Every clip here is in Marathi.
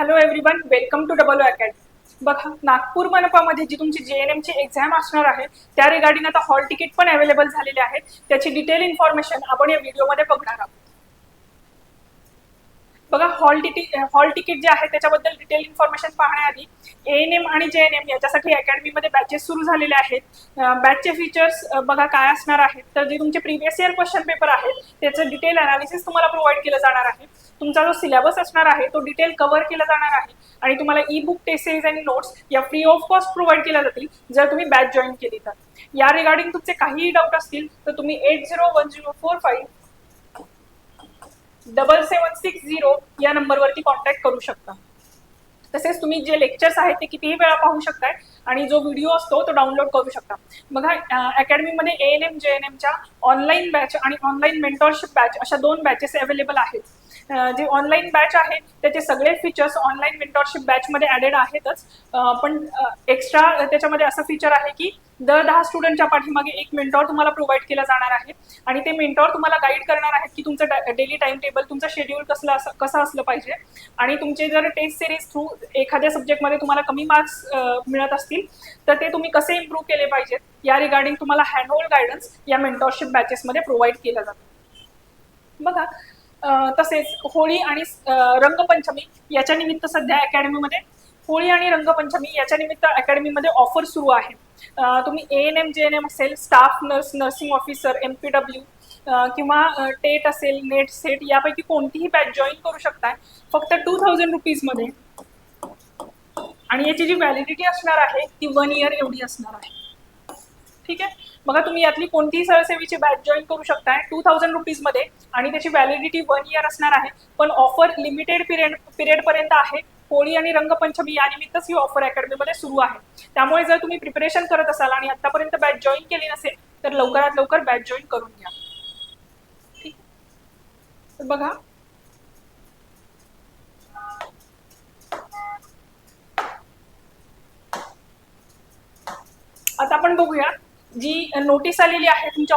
Hello everyone, welcome to Double Academy. बघा, नागपूर मनपामध्ये जी तुमची JNM ची एक्झाम असणार आहे त्या रिगार्डिंग आता हॉल तिकीट पण अवेलेबल झालेले आहेत। त्याची डिटेल इन्फॉर्मेशन आपण या व्हिडिओमध्ये बघणार आहोत। बघा, हॉल तिकीट जे आहे त्याच्याबद्दल डिटेल इन्फॉर्मेशन पाहण्याआधी ANM आणि JNM याच्यासाठी अकॅडमीमध्ये बॅचेस सुरू झालेले आहेत। बॅचचे फीचर्स बघा काय असणार आहेत, तर जे तुमचे प्रिव्हियस इयर क्वेश्चन पेपर आहेत त्याचं डिटेल अनालिसिस तुम्हाला प्रोव्हाइड केलं जाणार आहे। तुमचा जो सिलेबस असणार आहे तो डिटेल कव्हर केला जाणार आहे आणि तुम्हाला ई बुक, टेस्ट सिरीज आणि नोट्स या फ्री ऑफ कॉस्ट प्रोव्हाइड केल्या जातील जर तुम्ही बॅच जॉईन केली तर। या रिगार्डिंग तुमचे काहीही डाऊट असतील तर तुम्ही 8010457760 या नंबरवरती कॉन्टॅक्ट करू शकता। तसेच तुम्ही जे लेक्चर्स आहेत ते कितीही वेळा पाहू शकताय आणि जो व्हिडिओ असतो तो डाउनलोड करू शकता। बघा, अकॅडमीमध्ये ANM JNMच्या ऑनलाईन बॅच आणि ऑनलाईन मेंटॉरशिप बॅच अशा 2 बॅचेस अवेलेबल आहेत। जे ऑनलाईन बॅच आहे त्याचे सगळे फीचर्स ऑनलाईन मेंटॉरशिप बॅचमध्ये ॲडेड आहेतच, पण एक्स्ट्रा त्याच्यामध्ये असं फीचर आहे की दर 10 स्टुडंटच्या पाठीमागे एक मेंटॉर तुम्हाला प्रोव्हाइड केला जाणार आहे आणि ते मेंटॉर तुम्हाला गाईड करणार आहेत की तुमचं डेली टाइम टेबल, तुमचं शेड्यूल कसं असलं पाहिजे आणि तुमचे जर टेस्ट सिरीज थ्रू एखाद्या सब्जेक्टमध्ये तुम्हाला कमी मार्क्स मिळत असतील तर ते तुम्ही कसे इम्प्रूव्ह केले पाहिजेत या रिगार्डिंग तुम्हाला हँडहोल्ड गायडन्स या मेंटॉरशिप बॅचेसमध्ये प्रोव्हाइड केलं जातं। बघा, तसेच होळी आणि रंगपंचमी याच्या निमित्त सध्या अकॅडमीमध्ये होळी आणि रंगपंचमी याच्या निमित्त अकॅडमीमध्ये ऑफर सुरू आहे। तुम्ही ANM JNM असेल, staff nurse, nursing officer, MPW किंवा टेट असेल, नेट सेट यापैकी कोणतीही बॅच जॉईन करू शकताय फक्त 2000 रुपीजमध्ये आणि याची जी व्हॅलिडिटी असणार आहे ती 1 इयर एवढी असणार आहे। ठीक आहे, बघा तुम्ही यातली कोणतीही सरसेवीची बॅच जॉईन करू शकताय 2000 रुपीजमध्ये आणि त्याची व्हॅलिडिटी 1 इयर असणार आहे, पण ऑफर लिमिटेड पिरियड पर्यंत आहे। होळी आणि रंगपंचमी या निमित्तच ही ऑफर अकॅडमीमध्ये सुरू आहे। त्यामुळे जर तुम्ही प्रिपरेशन करत असाल आणि आतापर्यंत बॅच जॉईन केली नसेल तर लवकरात लवकर बॅच जॉईन करून घ्या। ठीक आहे, तर बघा आता आपण बघूया जी नोटीस आलेली आहे तुमच्या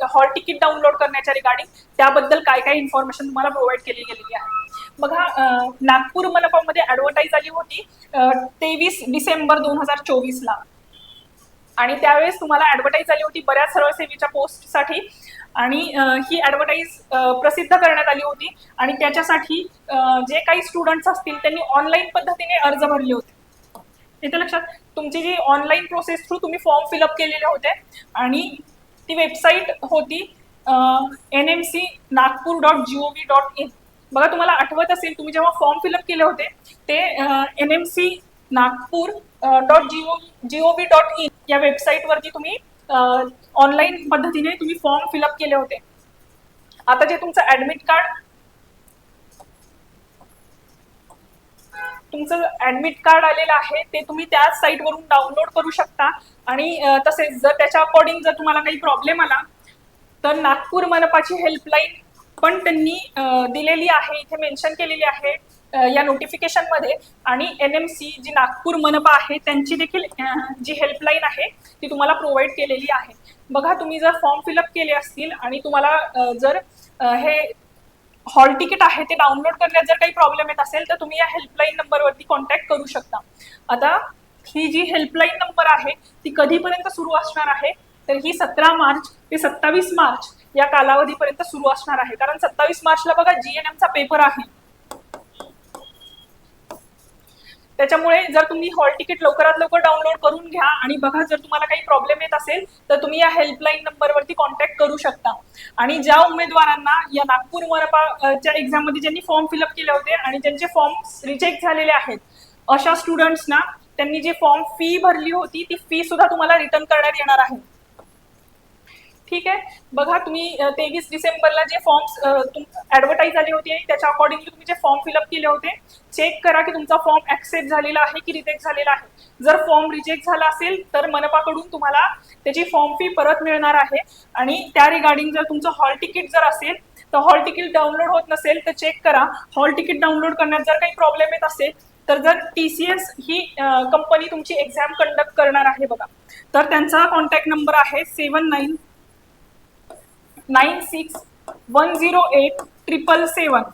हॉल तिकीट डाउनलोड करण्याच्या रिगार्डिंग त्याबद्दल काय काय इन्फॉर्मेशन तुम्हाला प्रोव्हाइड केली गेलेली आहे। बघा, नागपूर मनपामध्ये ॲडव्हर्टाईज आली होती 23 डिसेंबर 2024ला आणि त्यावेळेस तुम्हाला ॲडव्हर्टाईज आली होती बऱ्याच सरळसेवीच्या पोस्टसाठी आणि ही ॲडव्हर्टाईज प्रसिद्ध करण्यात आली होती आणि त्याच्यासाठी जे काही स्टुडंट्स असतील त्यांनी ऑनलाईन पद्धतीने अर्ज भरले होते। येतं लक्षात, तुमची जी ऑनलाईन प्रोसेस थ्रू तुम्ही फॉर्म फिलअप केलेले होते आणि ती वेबसाईट होती nmcnagpur.gov.in। बघा, तुम्हाला आठवत असेल तुम्ही जेव्हा फॉर्म फिलअप केले होते ते nmcnagpur.gov.in या वेबसाईटवरती तुम्ही ऑनलाईन पद्धतीने तुम्ही फॉर्म फिलअप केले होते। आता जे तुमचं ऍडमिट कार्ड आलेलं आहे ते तुम्ही त्याच साईटवरून डाउनलोड करू शकता आणि तसेच जर त्याच्या अकॉर्डिंग जर तुम्हाला काही प्रॉब्लेम आला तर नागपूर मनपाची हेल्पलाईन पण त्यांनी दिलेली आहे, इथे मेन्शन केलेली आहे या नोटिफिकेशन मध्ये आणि NMC जी नागपूर मनपा आहे त्यांची देखील जी हेल्पलाईन आहे ती तुम्हाला प्रोव्हाइड केलेली आहे। बघा, तुम्ही जर फॉर्म फिलअप केले असतील आणि तुम्हाला जर हे हॉल तिकीट आहे ते डाउनलोड करण्यात जर काही प्रॉब्लेम येत असेल तर तुम्ही या हेल्पलाईन नंबरवरती कॉन्टॅक्ट करू शकता। आता ही जी हेल्पलाईन नंबर आहे ती कधीपर्यंत सुरू असणार आहे तर ही 17 मार्च ते 27 मार्च या कालावधीपर्यंत सुरू असणार आहे, कारण 27 मार्चला बघा JNMचा पेपर आहे। त्याच्यामुळे जर तुम्ही हॉल तिकीट लवकरात लवकर डाउनलोड करून घ्या आणि बघा जर तुम्हाला काही प्रॉब्लेम येत असेल तर तुम्ही या हेल्पलाईन नंबरवरती कॉन्टॅक्ट करू शकता। आणि ज्या उमेदवारांना या नागपूर मनपाच्या एक्झाममध्ये ज्यांनी फॉर्म फिलअप केले होते आणि ज्यांचे फॉर्म रिजेक्ट झालेले आहेत अशा स्टुडंट्सना त्यांनी जी फॉर्म फी भरली होती ती फी सुद्धा तुम्हाला रिटर्न करण्यात येणार आहे। ठीक आहे, बघा तुम्ही 23 डिसेंबरला जे फॉर्म्स ॲडव्हर्टाईज आली होती आणि त्याच्या अकॉर्डिंगली तुम्ही जे फॉर्म फिलअप केले होते चेक करा की तुमचा फॉर्म ऍक्सेप्ट झालेला आहे की रिजेक्ट झालेला आहे। जर फॉर्म रिजेक्ट झाला असेल तर मनपाकडून तुम्हाला त्याची फॉर्म फी परत मिळणार आहे आणि त्या रिगार्डिंग जर तुमचं हॉल तिकीट जर असेल तर हॉल तिकीट डाउनलोड होत नसेल तर चेक करा। हॉल तिकीट डाउनलोड करण्यात जर काही प्रॉब्लेम येत असेल तर जर TCS ही कंपनी तुमची एक्झाम कंडक्ट करणार आहे बघा, तर त्यांचा कॉन्टॅक्ट नंबर आहे 7961087777।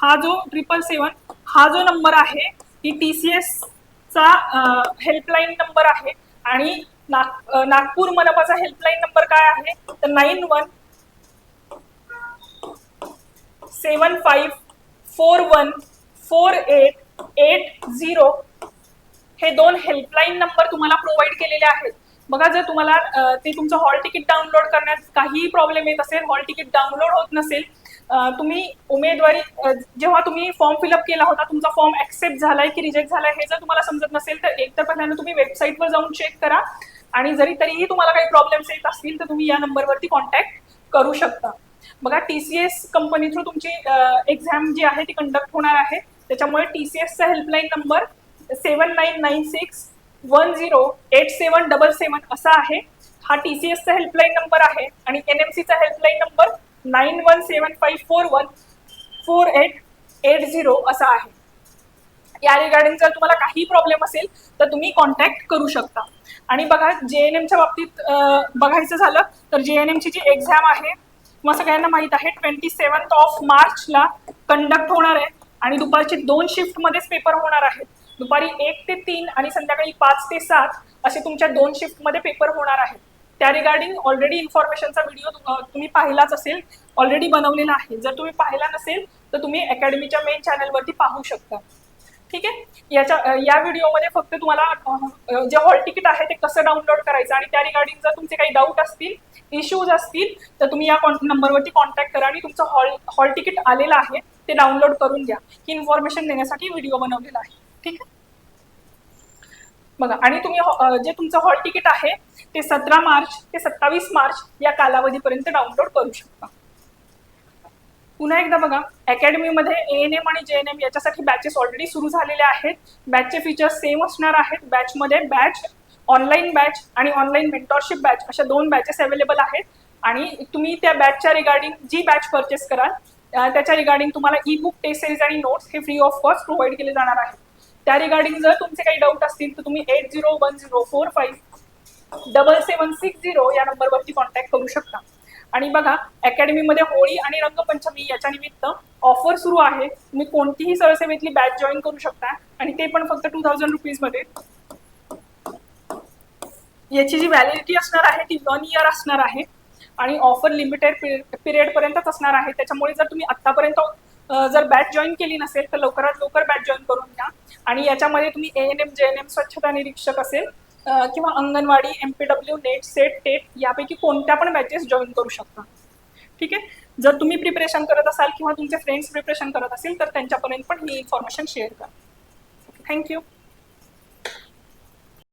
हा जो 777 हा जो नंबर आहे ही TCS चा हेल्पलाईन नंबर आहे आणि नागपूर मनपाचा हेल्पलाईन नंबर काय आहे तर 9175414880 हे 2 हेल्पलाईन नंबर तुम्हाला प्रोव्हाइड केलेले आहेत. बघा जर तुम्हाला ते तुमचं हॉल तिकीट डाउनलोड करण्यात काही प्रॉब्लेम येत असेल, हॉल तिकीट डाउनलोड होत नसेल, तुम्ही उमेदवारी जेव्हा तुम्ही फॉर्म फिलअप केला होता तुमचा फॉर्म ऍक्सेप्ट झालाय की रिजेक्ट झालाय हे जर तुम्हाला समजत नसेल तर एक तर पहिल्यांदा तुम्ही वेबसाईटवर जाऊन चेक करा आणि तरीही तुम्हाला काही प्रॉब्लेम्स येत असतील तर तुम्ही या नंबरवरती कॉन्टॅक्ट करू शकता. बघा TCS कंपनी थ्रू तुमची एक्झाम जी आहे ती कंडक्ट होणार आहे, त्याच्यामुळे TCSचा हेल्पलाईन नंबर 7996108777 असा आहे. हा TCSचा हेल्पलाईन नंबर आहे आणि NMCचा हेल्पलाईन नंबर 9175414880 असा आहे. या रिगार्डिंग जर तुम्हाला काही प्रॉब्लेम असेल तर तुम्ही कॉन्टॅक्ट करू शकता. आणि बघा JNMच्या बाबतीत बघायचं झालं तर JNMची जी एक्झाम आहे मग सगळ्यांना माहित आहे 27 मार्चला कंडक्ट होणार आहे आणि दुपारचे 2 शिफ्टमध्येच पेपर होणार आहेत. दुपारी 1 ते 3 आणि संध्याकाळी 5 ते 7 असे तुमच्या 2 शिफ्टमध्ये पेपर होणार आहेत. त्या रिगार्डिंग ऑलरेडी इन्फॉर्मेशनचा व्हिडिओ तुम्ही पाहिलाच असेल, ऑलरेडी बनवलेला आहे. जर तुम्ही पाहिला नसेल तर तुम्ही अकॅडमीच्या मेन चॅनलवरती पाहू शकता. ठीक आहे. या व्हिडिओमध्ये फक्त तुम्हाला जे हॉल तिकीट आहे ते कसं डाउनलोड करायचं आणि त्या रिगार्डिंग जर तुमचे काही डाऊट असतील, इश्यूज असतील तर तुम्ही या नंबरवरती कॉन्टॅक्ट करा आणि तुमचं हॉल तिकीट आलेलं आहे ते डाउनलोड करून द्या. ही इन्फॉर्मेशन देण्यासाठी व्हिडिओ बनवलेला आहे. ठीक आहे. बघा आणि तुम्ही जे तुमचं हॉल तिकीट आहे ते 17 मार्च ते 27 मार्च या कालावधीपर्यंत डाउनलोड करू शकता. पुन्हा एकदा बघा अकॅडमीमध्ये ANM आणि JNM याच्यासाठी बॅचेस ऑलरेडी सुरू झालेले आहेत. बॅचचे फीचर्स सेम असणार आहेत. बॅचमध्ये बॅच, ऑनलाईन बॅच आणि ऑनलाईन मेंटॉरशिप बॅच अशा 2 बॅचेस अवेलेबल आहेत आणि तुम्ही त्या बॅचच्या रिगार्डिंग जी बॅच परचेस कराल त्याच्या रिगार्डिंग तुम्हाला ई-बुक, टेस्ट सिरीज आणि नोट्स हे फ्री ऑफ कॉस्ट प्रोव्हाइड केले जाणार आहेत. त्या रिगार्डिंग जर तुमचे काही डाऊट असतील तर तुम्ही 8010457760 या नंबरवरती कॉन्टॅक्ट करू शकता. आणि बघा अकॅडमीमध्ये होळी आणि रंगपंचमी याच्या निमित्त ऑफर सुरू आहे. तुम्ही कोणतीही सरसेवेतली बॅच जॉईन करू शकता आणि ते पण फक्त 2000 रुपीजमध्ये. याची जी व्हॅलिडिटी असणार आहे ती 1 इयर असणार आहे आणि ऑफर लिमिटेड पिरियड पर्यंतच असणार आहे. त्याच्यामुळे जर तुम्ही आतापर्यंत जर बॅच जॉईन केली नसेल तर लवकरात लवकर बॅच जॉईन करून घ्या. आणि याच्यामध्ये तुम्ही ANM, JNM स्वच्छता निरीक्षक असेल किंवा anganwadi, MPW, NET, SET, TET यापैकी कोणत्या पण बॅचेस जॉईन करू शकता. ठीक आहे. जर तुम्ही प्रिपरेशन करत असाल किंवा तुमचे फ्रेंड्स प्रिपरेशन करत असेल तर त्यांच्यापर्यंत पण ही इन्फॉर्मेशन शेअर करा. थँक्यू.